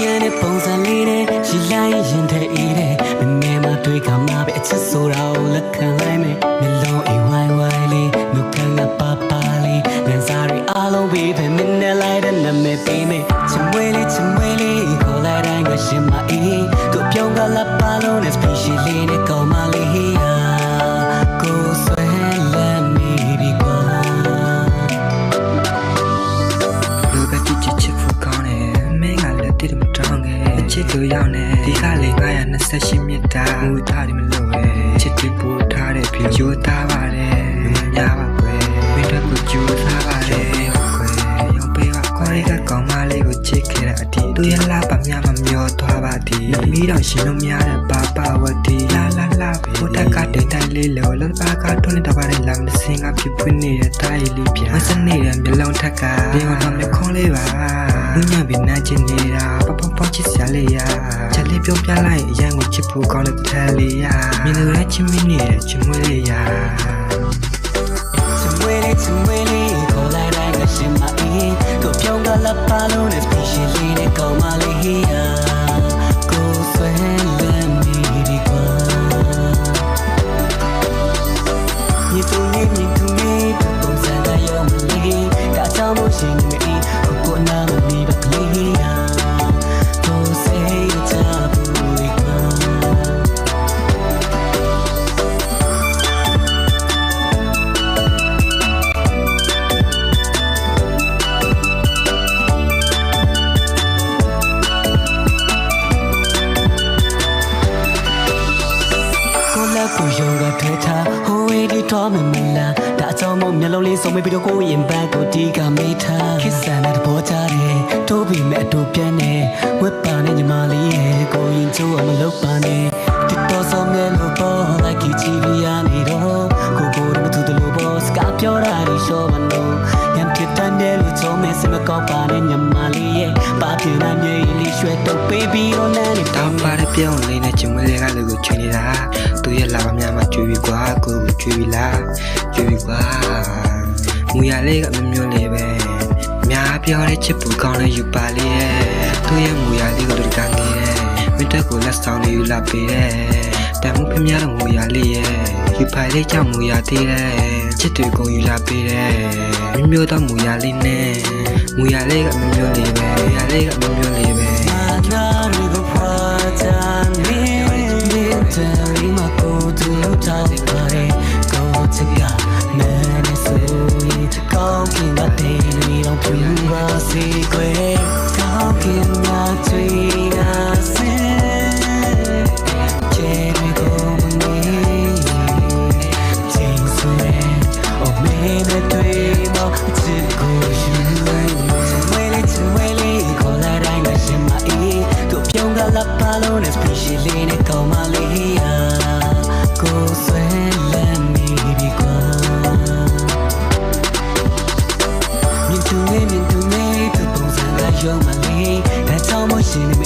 ညာနဲ့ပုံစံလေးနဲ့ရှိလိုက်ရင်တဲ့အေးတဲ့မနေမတွေ့ကမှပဲအချစ်ဆိုတာကိုလက်ခံလိုက်မယ်မျက်လုံးအိမ်ဝိုင်းဝိုင်းလေးလူကငါပါပါလေးငန်းစားရီအားလုံးပြီးပဲမင်းနဲ့လိုက်တဲ့နာမည်ပေးမယ်ချင်မွေးလေးခေါ်လိုက်တိုင်းကရှင်မအေးကိုပြောင်းကလာပါလို့နဲ့ special လေးနဲ့ကောင်းမလေးကိုဆွဲလက်မိပြီကွာလူပဲချစ်ဖို့ကောင်းတယ်မင်းကလည်းတိတ်မတောင်းခဲ့ချစ်သူရောက်နေဒီကလေး928မြတ်တာမူထားတယ်မလို့ပဲချစ်တူပို့ထားတဲ့ပြေရိုးသားပါတယ်လူမများပါကွယ်မင်းတို့ကိုကြိုးစားပါတယ်ကွယ်ရုံပေးပါကွယ်ကကောင်းမလေးကိုချစ်ခဲ့တဲ့အတီးသူရလာပါများမမျောသွားပါသည်မီးတော့ရှင်လို့များတဲ့ပါပါဝတီလာဘုဒ္ဓကတိတ်တိုင်းလေးလောလပါကထွန်းနေတာပါလေလမ်းစင်ကဖြစ်ဖွင့်နေတဲ့တိုင်းလေးပြမစနေတဲ့မျက်လုံးထက်ကဒီမှာတော့မျက်ခုံးလေးပါလူညံပြီးနာကျင်နေတာပေါချစ်စရာလေးရချက်လေးပြုံးပြလိုက်အရန်ကိုချစ်ဖို့ကောင်းတဲ့တည်းလေးရမြင်လို့ချင်းမင်းနေတဲ့ချင်မွေးလေးရချင်မွေးလေးခေါ်လိုက်တိုင်းကရှင်မအေးကိုပြောင်းကလာပါလို့နဲ့ special လေးနဲ့ကောင်းမလေးကိုဆွဲလက်မိဒီကွာမြင်သူနေပုံစံကရောမလေးဒါကြောင့်မို့ရှင်နေအေးကိုနာမနေပါကလေးကိုစိတ်ချဘူးဒီကွာကိုရောကထွက်ထားဟိုဝေးဒီတော်မမလားဒါအကြောင်းမို့မျက်လုံးလေးစုံမပြီးတော့ကိုရင်ပန်းကိုတီးကမေးထားခစ်ဆန်တဲ့ဘောချတယ်တိုးပြီးမဲ့အတူပြန်နေဝက်ပါနဲ့ညီမလေးရဲ့ကိုရင်ချိုးအမလုပ်ပါနဲ့ဒီတော်ဆောင်မြဲလို့ပေါ်လိုက်ကြည့်ပြရနေတော့ကိုမသူတလို့ဘောစကားပြောတာဒီရှော့မလို့ရံဖြစ်တဲ့လူချုံမဲ့စမကောက်ပါနဲ့ညီမလေးရဲ့ပါပြင်းနိုင်မြေလေးရွှဲတော့ပေးပြီးတော့နန်းနေတောင်းပါတဲ့ပြောင်းလေးနဲ့ချင်မလေးကလူကိုချွေနေတာသူရဲ့လာပါများမှကျွေးပြီးကွာကိုကျွေးပြီးလားကျွေးပြီးကွာမူရလေးကမျိုးလေးပဲများပြောတဲ့ချစ်ပူကောင်းတဲ့ယူပါလေးရဲ့သူရဲ့မူရလေးကိုလူကငေးတယ်မင်းတက်ကိုလက်ဆောင်လေးယူလာပေးတယ်တန်မှုဖျားတဲ့မူရလေးရဲ့ယူပါလေးကြောင့်မူရသေးတယ်ချစ်တွေကိုယူလာပေးတယ်မျိုးတော့မူရလေးနဲ့မူရလေးကမျိုးလေးပဲမူရလေးကမျိုးလေးပဲနာရီကိုဖာချမ်းနေတယ်မကိုတူတောင်းပါတယ်ကိုချစ်ကမဲနေဆိုရင်ကောင်းကင်ကတဲ့နေတော့ပြူပါစေကွယ်ကောင်းကင်ကချွေနာစေချေကိုမနေချင်းဆွဲအမေနဲ့တွေ့မချစ်ကိုယူဝဲလေးခေါ်လာတိုင်းကရှင်မအေးတို့ပြောင်းကလာပါလို့နဲ့ special လေးနဲ့ကောင်းမလေးကိုဆွဲလက်မိပြီကွာမြင်သူနေသူပုံစံကရောမလေးဒါကြောင့်မို့ရှင်